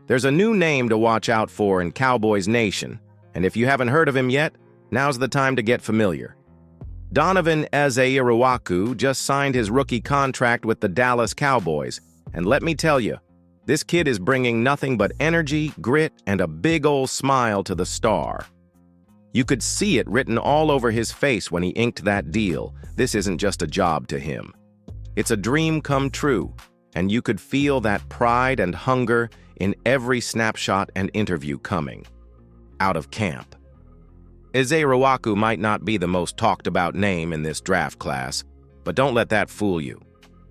There's a new name to watch out for in Cowboys Nation, and if you haven't heard of him yet, now's the time to get familiar. Donovan Eze-Iwuakor just signed his rookie contract with the Dallas Cowboys, and let me tell you, this kid is bringing nothing but energy, grit, and a big old smile to the star. You could see it written all over his face when he inked that deal. This isn't just a job to him. It's a dream come true, and you could feel that pride and hunger in every snapshot and interview coming out of camp. Eze-Iwuakor might not be the most talked about name in this draft class, but don't let that fool you.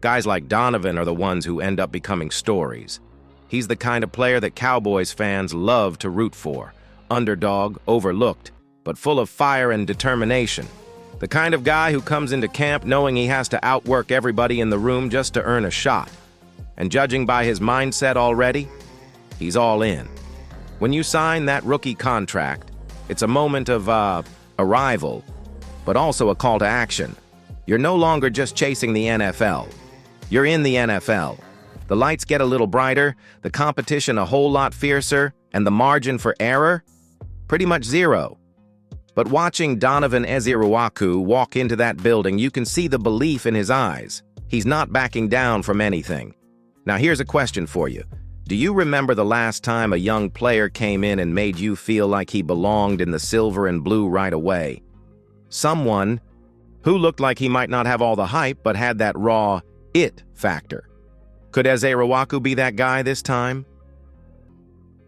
Guys like Donovan are the ones who end up becoming stories. He's the kind of player that Cowboys fans love to root for. Underdog, overlooked, but full of fire and determination. The kind of guy who comes into camp knowing he has to outwork everybody in the room just to earn a shot. And judging by his mindset already, he's all in. When you sign that rookie contract, it's a moment of arrival, but also a call to action. You're no longer just chasing the NFL. You're in the NFL. The lights get a little brighter, the competition a whole lot fiercer, and the margin for error? Pretty much zero. But watching Donovan Eze-Iwuakor walk into that building, you can see the belief in his eyes. He's not backing down from anything. Now here's a question for you. Do you remember the last time a young player came in and made you feel like he belonged in the silver and blue right away? Someone who looked like he might not have all the hype, but had that raw it factor. Could Eze-Iwuakor be that guy this time?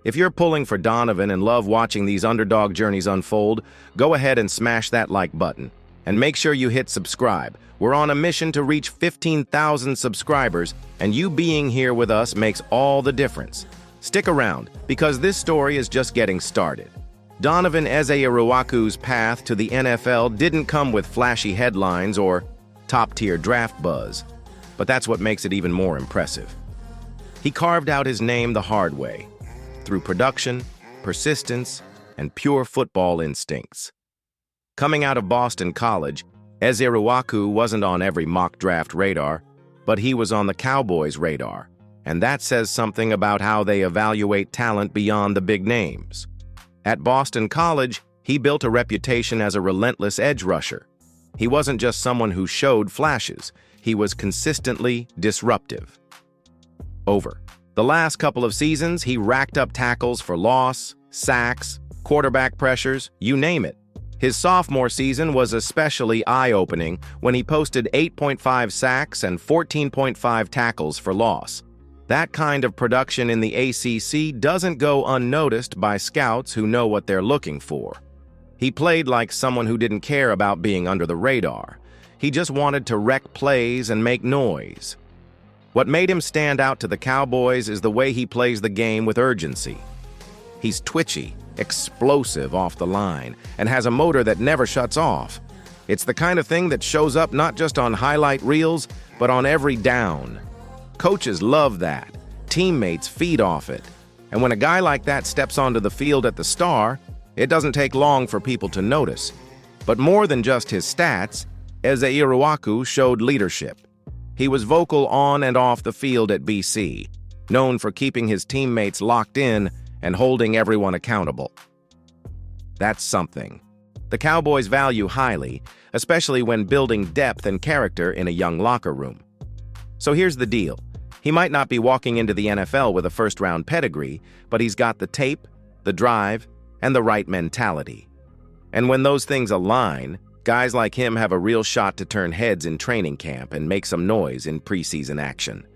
If you're pulling for Donovan and love watching these underdog journeys unfold, go ahead and smash that like button. And make sure you hit subscribe. We're on a mission to reach 15,000 subscribers, and you being here with us makes all the difference. Stick around, because this story is just getting started. Donovan Eze-Iwuakor's path to the NFL didn't come with flashy headlines or top-tier draft buzz, but that's what makes it even more impressive. He carved out his name the hard way, through production, persistence, and pure football instincts. Coming out of Boston College, Eze-Iwuakor wasn't on every mock draft radar, but he was on the Cowboys' radar, and that says something about how they evaluate talent beyond the big names. At Boston College, he built a reputation as a relentless edge rusher. He wasn't just someone who showed flashes, he was consistently disruptive. Over the last couple of seasons, he racked up tackles for loss, sacks, quarterback pressures, you name it. His sophomore season was especially eye-opening when he posted 8.5 sacks and 14.5 tackles for loss. That kind of production in the ACC doesn't go unnoticed by scouts who know what they're looking for. He played like someone who didn't care about being under the radar. He just wanted to wreck plays and make noise. What made him stand out to the Cowboys is the way he plays the game with urgency. He's twitchy, explosive off the line, and has a motor that never shuts off. It's the kind of thing that shows up not just on highlight reels, but on every down. Coaches love that. Teammates feed off it. And when a guy like that steps onto the field at the Star, it doesn't take long for people to notice. But more than just his stats, Eze-Iwuakor showed leadership. He was vocal on and off the field at BC, known for keeping his teammates locked in and holding everyone accountable. That's something the Cowboys value highly, especially when building depth and character in a young locker room. So here's the deal. He might not be walking into the NFL with a first-round pedigree, but he's got the tape, the drive, and the right mentality. And when those things align, guys like him have a real shot to turn heads in training camp and make some noise in preseason action.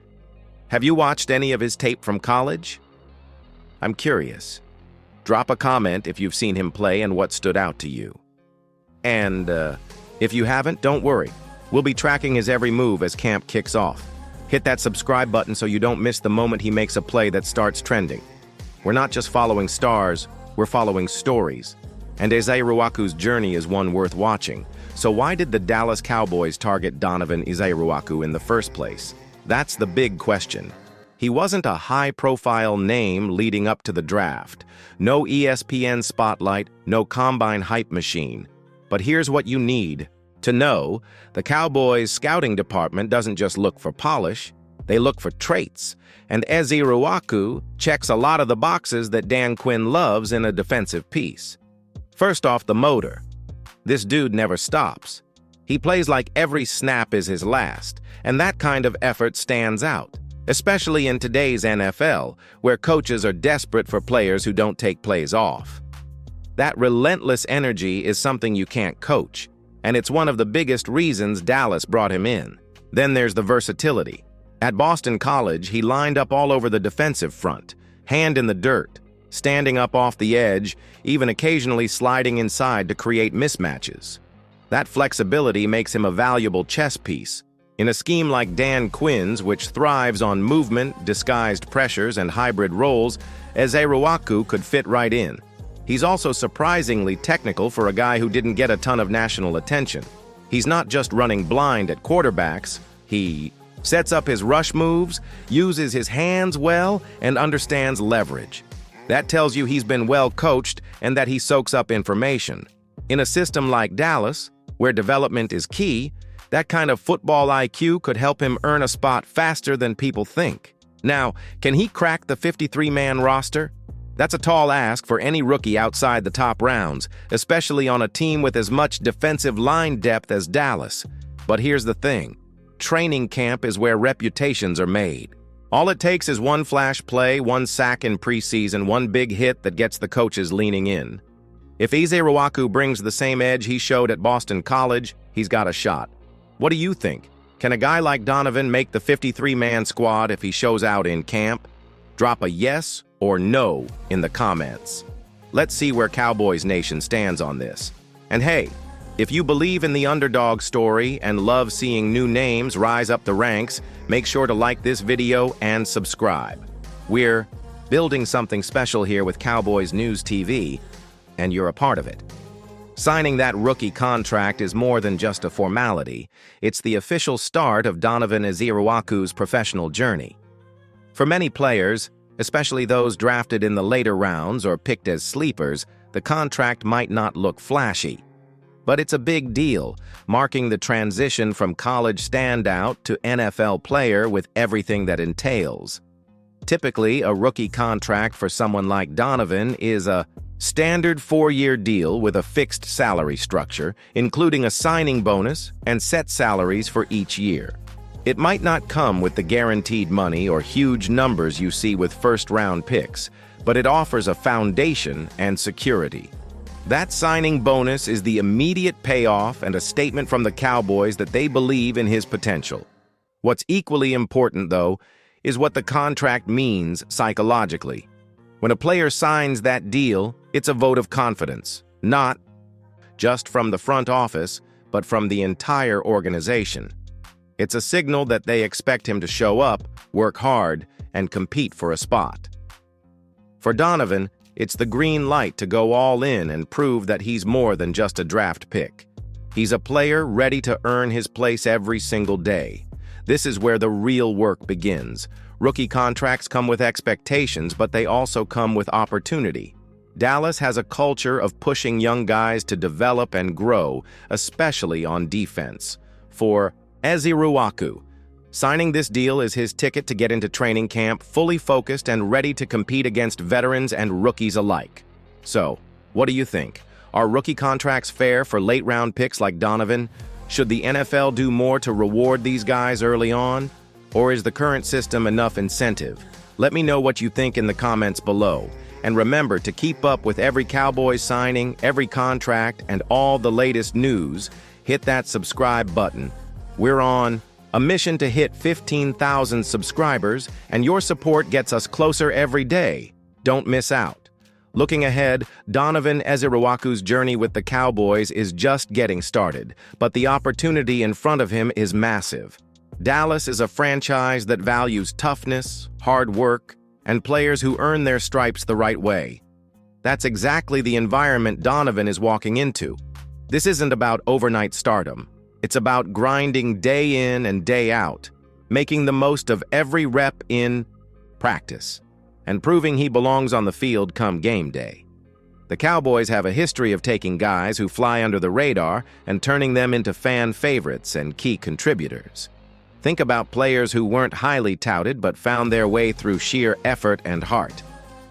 Have you watched any of his tape from college? I'm curious. Drop a comment if you've seen him play and what stood out to you. And if you haven't, don't worry. We'll be tracking his every move as camp kicks off. Hit that subscribe button so you don't miss the moment he makes a play that starts trending. We're not just following stars, we're following stories. And Eze-Iwuakor's journey is one worth watching. So why did the Dallas Cowboys target Donovan Eze-Iwuakor in the first place? That's the big question. He wasn't a high-profile name leading up to the draft. No ESPN spotlight, no combine hype machine. But here's what you need to know. The Cowboys' scouting department doesn't just look for polish. They look for traits, and Eze Iwuakwu checks a lot of the boxes that Dan Quinn loves in a defensive piece. First off, the motor. This dude never stops. He plays like every snap is his last, and that kind of effort stands out, especially in today's NFL, where coaches are desperate for players who don't take plays off. That relentless energy is something you can't coach, and it's one of the biggest reasons Dallas brought him in. Then there's the versatility. At Boston College, he lined up all over the defensive front, hand in the dirt, standing up off the edge, even occasionally sliding inside to create mismatches. That flexibility makes him a valuable chess piece. In a scheme like Dan Quinn's, which thrives on movement, disguised pressures, and hybrid roles, Eze Iwuakwu could fit right in. He's also surprisingly technical for a guy who didn't get a ton of national attention. He's not just running blind at quarterbacks. He sets up his rush moves, uses his hands well, and understands leverage. That tells you he's been well coached and that he soaks up information. In a system like Dallas, where development is key, that kind of football IQ could help him earn a spot faster than people think. Now, can he crack the 53-man roster? That's a tall ask for any rookie outside the top rounds, especially on a team with as much defensive line depth as Dallas. But here's the thing. Training camp is where reputations are made. All it takes is one flash play, one sack in preseason, one big hit that gets the coaches leaning in. If Eze Iwuakwu brings the same edge he showed at Boston College, he's got a shot. What do you think? Can a guy like Donovan make the 53-man squad if he shows out in camp? Drop a yes or no in the comments. Let's see where Cowboys Nation stands on this. And hey, if you believe in the underdog story and love seeing new names rise up the ranks, make sure to like this video and subscribe. We're building something special here with Cowboys News TV, and you're a part of it. Signing that rookie contract is more than just a formality. It's the official start of Donovan Eze Iwuakwu's professional journey. For many players, especially those drafted in the later rounds or picked as sleepers, the contract might not look flashy. But it's a big deal, marking the transition from college standout to NFL player with everything that entails. Typically, a rookie contract for someone like Donovan is a standard 4-year deal with a fixed salary structure, including a signing bonus and set salaries for each year. It might not come with the guaranteed money or huge numbers you see with first-round picks, but it offers a foundation and security. That signing bonus is the immediate payoff and a statement from the Cowboys that they believe in his potential. What's equally important, though, is what the contract means psychologically. When a player signs that deal, it's a vote of confidence, not just from the front office, but from the entire organization. It's a signal that they expect him to show up, work hard, and compete for a spot. For Donovan, it's the green light to go all in and prove that he's more than just a draft pick. He's a player ready to earn his place every single day. This is where the real work begins. Rookie contracts come with expectations, but they also come with opportunity. Dallas has a culture of pushing young guys to develop and grow, especially on defense. For Eze Iwuakwu, signing this deal is his ticket to get into training camp fully focused and ready to compete against veterans and rookies alike. So, what do you think? Are rookie contracts fair for late-round picks like Donovan? Should the NFL do more to reward these guys early on? Or is the current system enough incentive? Let me know what you think in the comments below. And remember to keep up with every Cowboys signing, every contract, and all the latest news. Hit that subscribe button. We're on a mission to hit 15,000 subscribers, and your support gets us closer every day. Don't miss out. Looking ahead, Donovan Eze Iwuakwu's journey with the Cowboys is just getting started, but the opportunity in front of him is massive. Dallas is a franchise that values toughness, hard work, and players who earn their stripes the right way. That's exactly the environment Donovan is walking into. This isn't about overnight stardom. It's about grinding day in and day out, making the most of every rep in practice, and proving he belongs on the field come game day. The Cowboys have a history of taking guys who fly under the radar and turning them into fan favorites and key contributors. Think about players who weren't highly touted but found their way through sheer effort and heart.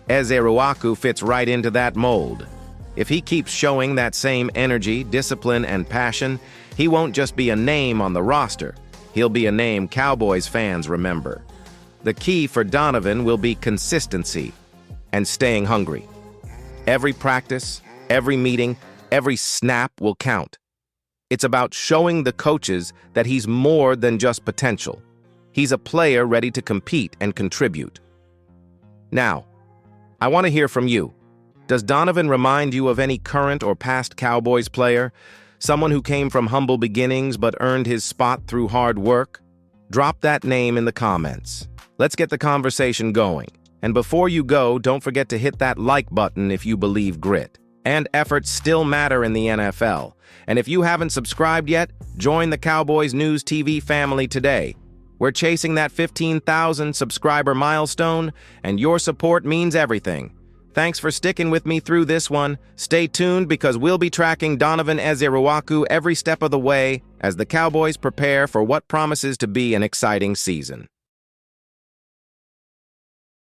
Eze Ruwaku fits right into that mold. If he keeps showing that same energy, discipline, and passion, he won't just be a name on the roster. He'll be a name Cowboys fans remember. The key for Donovan will be consistency and staying hungry. Every practice, every meeting, every snap will count. It's about showing the coaches that he's more than just potential. He's a player ready to compete and contribute. Now, I want to hear from you. Does Donovan remind you of any current or past Cowboys player? Someone who came from humble beginnings but earned his spot through hard work? Drop that name in the comments. Let's get the conversation going. And before you go, don't forget to hit that like button if you believe grit and effort still matter in the NFL. And if you haven't subscribed yet, join the Cowboys News TV family today. We're chasing that 15,000 subscriber milestone, and your support means everything. Thanks for sticking with me through this one. Stay tuned because we'll be tracking Donovan Eze Ruwaku every step of the way as the Cowboys prepare for what promises to be an exciting season.